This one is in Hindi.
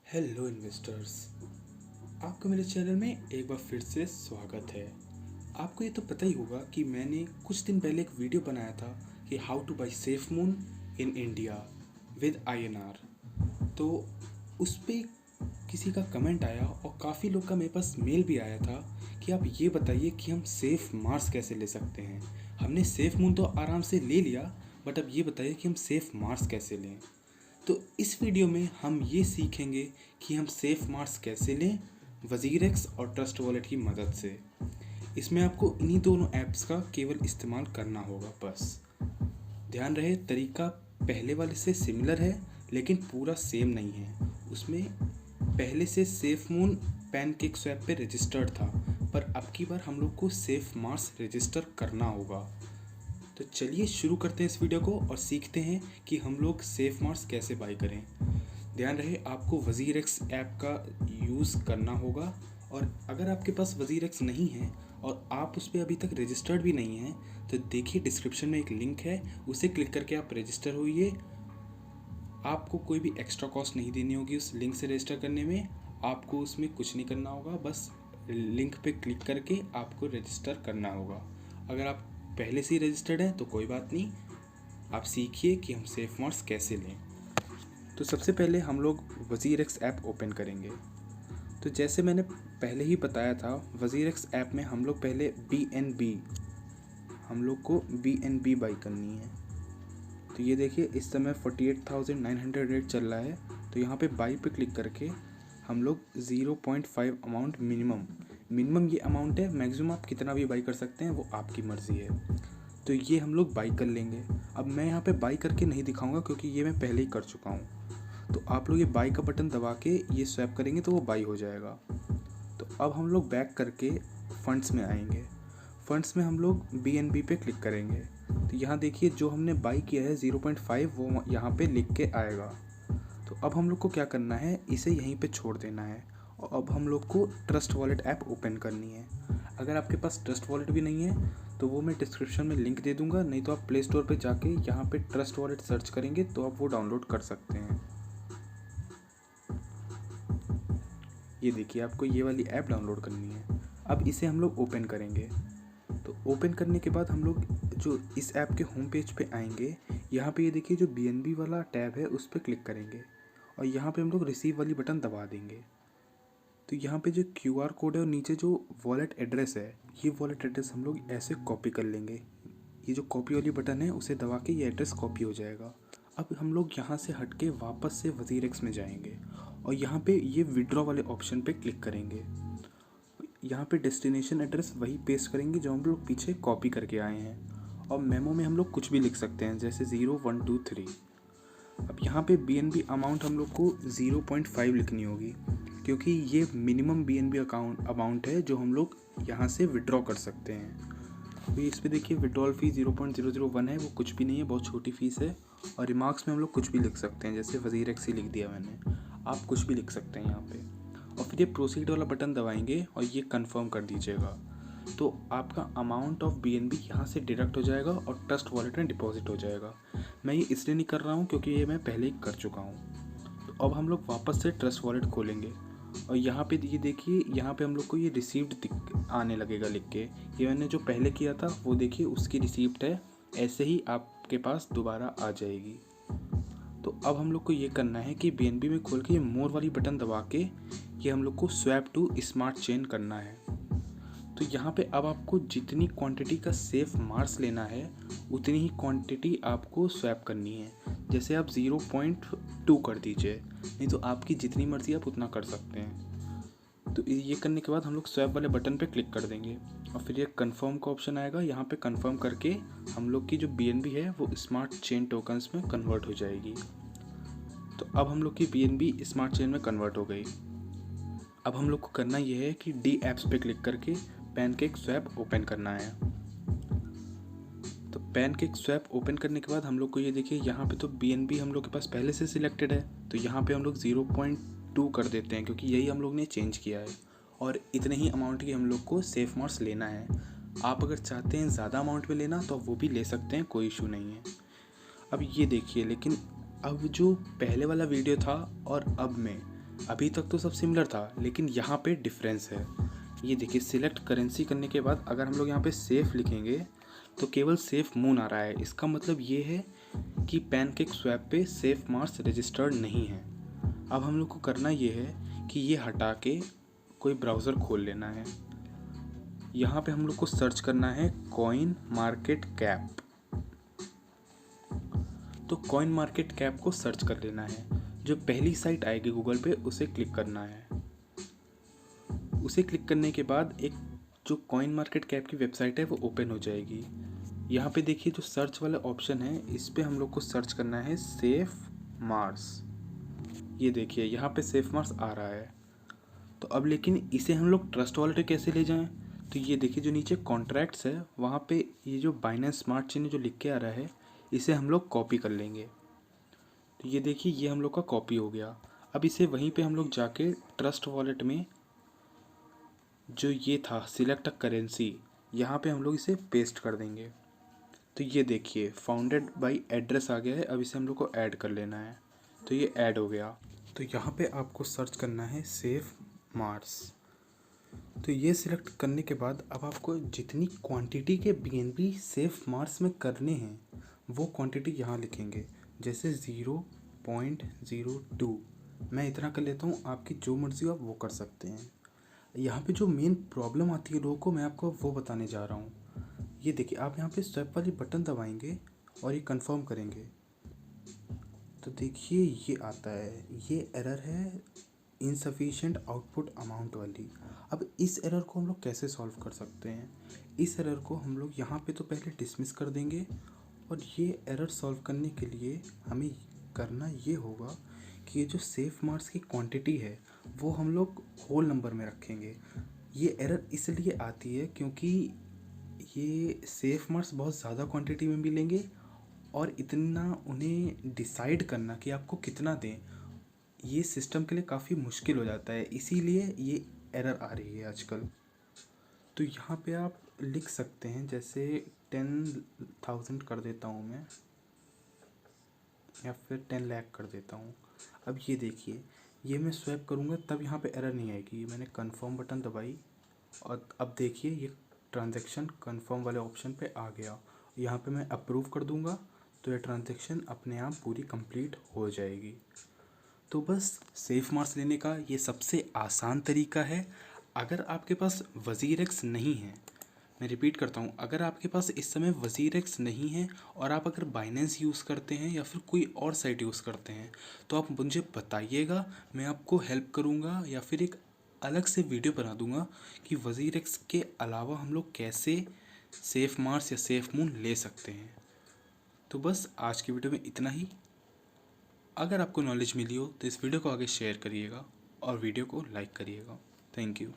हेलो इन्वेस्टर्स, आपका मेरे चैनल में एक बार फिर से स्वागत है। आपको ये तो पता ही होगा कि मैंने कुछ दिन पहले एक वीडियो बनाया था कि how two by safe moon in India with INR। तो उस पर किसी का कमेंट आया और काफ़ी लोग का मेरे पास मेल भी आया था कि आप ये बताइए कि हम सेफ़ मार्स कैसे ले सकते हैं। हमने सेफ़ मून तो आराम से ले लिया, बट अब ये बताइए कि हम सेफ़ मार्स कैसे लें। तो इस वीडियो में हम ये सीखेंगे कि हम सेफ मार्क्स कैसे लें वज़ीरक्स और ट्रस्ट वॉलेट की मदद से। इसमें आपको इन्हीं दोनों ऐप्स का केवल इस्तेमाल करना होगा बस। ध्यान रहे, तरीका पहले वाले से सिमिलर है लेकिन पूरा सेम नहीं है। उसमें पहले से सेफ मून पैनकेक स्वैप पे रजिस्टर्ड था, पर अब की बार हम लोग को सेफ मार्क्स रजिस्टर करना होगा। तो चलिए शुरू करते हैं इस वीडियो को और सीखते हैं कि हम लोग सेफ मार्क्स कैसे बाई करें। ध्यान रहे, आपको वज़ीरक्स ऐप का यूज़ करना होगा, और अगर आपके पास वज़ीरक्स नहीं है और आप उस पर अभी तक रजिस्टर्ड भी नहीं हैं तो देखिए डिस्क्रिप्शन में एक लिंक है, उसे क्लिक करके आप रजिस्टर होइए। आपको कोई भी एक्स्ट्रा कॉस्ट नहीं देनी होगी उस लिंक से रजिस्टर करने में। आपको उसमें कुछ नहीं करना होगा, बस लिंक पे क्लिक करके आपको रजिस्टर करना होगा। अगर आप पहले से ही रजिस्टर्ड हैं तो कोई बात नहीं, आप सीखिए कि हम सेफ मार्क्स कैसे लें। तो सबसे पहले हम लोग वज़ीरक्स ऐप ओपन करेंगे। तो जैसे मैंने पहले ही बताया था, वज़ीरक्स ऐप में हम लोग पहले BNB बाई करनी है। तो ये देखिए इस समय 48,900 रेट चल रहा है। तो यहाँ पे बाई पे क्लिक करके हम लोग 0.5 अमाउंट मिनिमम ये अमाउंट है। मैक्सिमम आप कितना भी बाई कर सकते हैं, वो आपकी मर्ज़ी है। तो ये हम लोग बाई कर लेंगे। अब मैं यहाँ पे बाई करके नहीं दिखाऊंगा क्योंकि ये मैं पहले ही कर चुका हूँ। तो आप लोग ये बाई का बटन दबा के ये स्वैप करेंगे तो वो बाई हो जाएगा। तो अब हम लोग बैक करके फंड्स में आएंगे। फंड्स में हम लोग BNB पे क्लिक करेंगे। तो यहाँ देखिए जो हमने बाई किया है 0.5 वो यहाँ पे लिख के आएगा। तो अब हम लोग को क्या करना है, इसे यहीं पे छोड़ देना है और अब हम लोग को ट्रस्ट वॉलेट ऐप ओपन करनी है। अगर आपके पास ट्रस्ट वॉलेट भी नहीं है तो वो मैं डिस्क्रिप्शन में लिंक दे दूँगा, नहीं तो आप प्ले स्टोर पर जाके यहाँ पे ट्रस्ट वॉलेट सर्च करेंगे तो आप वो डाउनलोड कर सकते हैं। ये देखिए आपको ये वाली ऐप डाउनलोड करनी है। अब इसे हम लोग ओपन करेंगे। तो ओपन करने के बाद हम लोग जो इस ऐप के होम पेज पे आएंगे, यहाँ पे ये देखिए जो BNB वाला टैब है उस पर क्लिक करेंगे और यहाँ पे हम लोग रिसीव वाली बटन दबा देंगे। तो यहाँ पे जो QR कोड है और नीचे जो वॉलेट एड्रेस है, ये वॉलेट एड्रेस हम लोग ऐसे कॉपी कर लेंगे। ये जो कॉपी वाली बटन है उसे दबा के ये एड्रेस कॉपी हो जाएगा। अब हम लोग यहाँ से हट के वापस से वज़ीरक्स में जाएंगे और यहाँ पे ये विड्रॉ वाले ऑप्शन पे क्लिक करेंगे। यहाँ पे डेस्टिनेशन एड्रेस वही पेस्ट करेंगे जो हम लोग पीछे कॉपी करके आए हैं, और मेमो में हम लोग कुछ भी लिख सकते हैं जैसे 0 1 2 3। अब यहाँ पे BNB अमाउंट हम लोग को 0.5 लिखनी होगी क्योंकि ये मिनिमम BNB अमाउंट है जो हम लोग यहाँ से विड्रॉ कर सकते हैं। तो इस पे देखिए विड्रॉल फी 0.001 है, वो कुछ भी नहीं है, बहुत छोटी फीस है। और रिमार्क्स में हम लोग कुछ भी लिख सकते हैं, जैसे वज़ीरक्स ही लिख दिया मैंने, आप कुछ भी लिख सकते हैं यहाँ पे। और फिर ये प्रोसीड वाला बटन दबाएंगे और ये कंफर्म कर दीजिएगा। तो आपका अमाउंट ऑफ BNB यहाँ से डिडक्ट हो जाएगा और ट्रस्ट वॉलेट में डिपॉजिट हो जाएगा। मैं ये इसलिए नहीं कर रहा हूँ क्योंकि ये मैं पहले ही कर चुका हूँ। तो अब हम लोग वापस से ट्रस्ट वॉलेट खोलेंगे और यहाँ पे ये देखिए, यहाँ पे हम लोग को ये रिसीप्ट आने लगेगा लिख के। ये मैंने जो पहले किया था वो देखिए उसकी रिसीप्ट है, ऐसे ही आपके पास दोबारा आ जाएगी। तो अब हम लोग को ये करना है कि BNB में खोल के ये मोर वाली बटन दबा के ये हम लोग को स्वैप टू स्मार्ट चेन करना है। तो यहाँ पे अब आपको जितनी क्वांटिटी का सेफ मार्क्स लेना है उतनी ही क्वांटिटी आपको स्वैप करनी है। जैसे आप 0.2 कर दीजिए, नहीं तो आपकी जितनी मर्ज़ी आप उतना कर सकते हैं। तो ये करने के बाद हम लोग स्वैप वाले बटन पे क्लिक कर देंगे और फिर ये कंफर्म का ऑप्शन आएगा। यहाँ पे कंफर्म करके हम लोग की जो BNB है वो स्मार्ट चेन टोकन्स में कन्वर्ट हो जाएगी। तो अब हम लोग की BNB स्मार्ट चेन में कन्वर्ट हो गई। अब हम लोग को करना ये है कि D ऐप्स पे क्लिक करके पैनकेक स्वैप ओपन करना है। तो पैनकेक स्वैप ओपन करने के बाद हम लोग को ये देखिए यहाँ पे तो BNB हम लोग के पास पहले से सिलेक्टेड है, तो यहाँ पे हम लोग 0.2 कर देते हैं क्योंकि यही हम लोग ने चेंज किया है और इतने ही अमाउंट की हम लोग को सेफ मार्क्स लेना है। आप अगर चाहते हैं ज़्यादा अमाउंट में लेना तो वो भी ले सकते हैं, कोई इशू नहीं है। अब ये देखिए, लेकिन अब जो पहले वाला वीडियो था और अब में अभी तक तो सब सिमिलर था, लेकिन यहाँ पे डिफरेंस है। ये देखिए, सिलेक्ट करेंसी करने के बाद अगर हम लोग यहाँ पे सेफ लिखेंगे तो केवल सेफ मून आ रहा है। इसका मतलब ये है कि पैनकेक स्वैप पे सेफ मार्क्स रजिस्टर्ड नहीं है। अब हम लोग को करना ये है कि ये हटा के कोई ब्राउज़र खोल लेना है। यहाँ पे हम लोग को सर्च करना है कॉइन मार्केट कैप। तो कॉइन मार्केट कैप को सर्च कर लेना है। जो पहली साइट आएगी गूगल पे उसे क्लिक करना है। उसे क्लिक करने के बाद एक जो कॉइन मार्केट कैप की वेबसाइट है वो ओपन हो जाएगी। यहाँ पे देखिए जो सर्च वाला ऑप्शन है, इस पे हम लोग को सर्च करना है सेफ मार्स। ये देखिए यहाँ पे सेफ मार्स आ रहा है। तो अब लेकिन इसे हम लोग ट्रस्ट वॉलेट पे कैसे ले जाएं? तो ये देखिए जो नीचे कॉन्ट्रैक्ट्स है वहाँ पे ये जो बाइनेंस स्मार्ट चेन जो लिख के आ रहा है, इसे हम लोग कॉपी कर लेंगे। तो ये देखिए ये हम लोग का कॉपी हो गया। अब इसे वहीं पे हम लोग जाके ट्रस्ट वॉलेट में जो ये था सिलेक्ट अ करेंसी, यहाँ पे हम लोग इसे पेस्ट कर देंगे। तो ये देखिए फाउंडेड बाय एड्रेस आ गया है। अब इसे हम लोग को ऐड कर लेना है। तो ये ऐड हो गया। तो यहाँ पे आपको सर्च करना है सेफ मार्स। तो ये सिलेक्ट करने के बाद अब आपको जितनी क्वांटिटी के बीएनबी सेफ मार्स में करने हैं वो क्वांटिटी यहाँ लिखेंगे। जैसे 0.02 मैं इतना कर लेता हूँ, आपकी जो मर्ज़ी हो आप वो कर सकते हैं। यहाँ पे जो मेन प्रॉब्लम आती है लोगों को, मैं आपको वो बताने जा रहा हूँ। ये देखिए आप यहाँ पे स्वैप वाली बटन दबाएंगे और ये कंफर्म करेंगे तो देखिए ये आता है, ये एरर है इनसफिशिएंट आउटपुट अमाउंट वाली। अब इस एरर को हम लोग कैसे सॉल्व कर सकते हैं? इस एरर को हम लोग यहाँ पे तो पहले डिसमिस कर देंगे, और ये एरर सॉल्व करने के लिए हमें करना ये होगा कि ये जो सेफ मार्क्स की क्वांटिटी है वो हम लोग होल नंबर में रखेंगे। ये एरर इसलिए आती है क्योंकि ये सेफ मार्क्स बहुत ज़्यादा क्वांटिटी में भी लेंगे और इतना उन्हें डिसाइड करना कि आपको कितना दें, ये सिस्टम के लिए काफ़ी मुश्किल हो जाता है। इसीलिए ये एरर आ रही है आजकल। तो यहाँ पे आप लिख सकते हैं, जैसे 10,000 कर देता हूँ मैं, या फिर 10 लाख कर देता हूँ। अब ये देखिए ये मैं स्वैप करूँगा तब यहाँ पे एरर नहीं आएगी। मैंने कंफर्म बटन दबाई और अब देखिए ये ट्रांजैक्शन कंफर्म वाले ऑप्शन पे आ गया। यहाँ पे मैं अप्रूव कर दूँगा तो ये ट्रांजैक्शन अपने आप पूरी कंप्लीट हो जाएगी। तो बस सेफ मार्क्स लेने का ये सबसे आसान तरीका है। अगर आपके पास वज़ीर-एक्स नहीं है, मैं रिपीट करता हूँ, अगर आपके पास इस समय वज़ीर-एक्स नहीं है और आप अगर बाइनेंस यूज़ करते हैं या फिर कोई और साइट यूज़ करते हैं तो आप मुझे बताइएगा, मैं आपको हेल्प करूँगा या फिर एक अलग से वीडियो बना दूँगा कि वज़ीर-एक्स के अलावा हम लोग कैसे सेफ मार्स या सेफ मून ले सकते हैं। तो बस आज की वीडियो में इतना ही। अगर आपको नॉलेज मिली हो तो इस वीडियो को आगे शेयर करिएगा और वीडियो को लाइक करिएगा। Thank you.